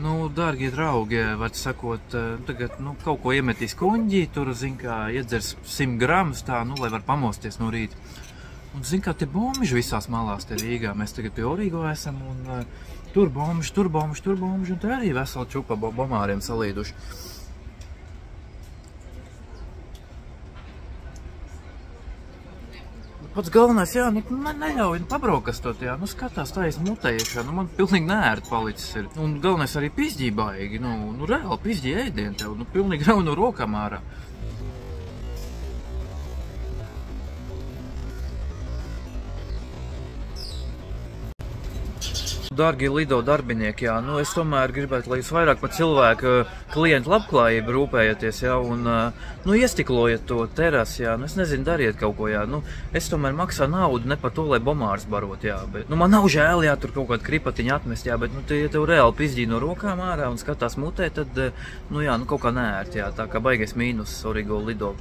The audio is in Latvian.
Nu, dārgie draugi, var sakot, tagad kaut ko iemetīs kuņģī, tur, zin kā, iedzers 100 gramus tā, lai var pamosties no rīta. Un, zin kā, te bomži visās malās te Rīgā, mēs tagad pie Origo esam, un tur bomži, un te arī vesela čupa bomāriem salīduši. Pats galvenais, jā, neļauj pabraukastot, jā, skatās tā mutē iekšā, man pilnīgi neērti palicis ir. Un galvenais arī pizģībājīgi, reāli pizģī ēdienu tev, pilnīgi rauj no rokām ārā. Dārgie Lido darbinieki, jā, es tomēr gribētu, lai jūs vairāk par cilvēku klientu labklājību rūpējaties, jā, un, iestiklojat to terasi, jā, es nezinu, dariet kaut ko, jā, es tomēr maksāju naudu ne par to, lai bomārs barot, jā, bet, man nav žēl, jā, tur kaut kādu kripatiņu atmest, jā, bet, ja tev reāli pizģī no rokām ārā un skatās mutē, tad, kaut kā neērti, jā, tā kā baigais mīnus Origo Lido.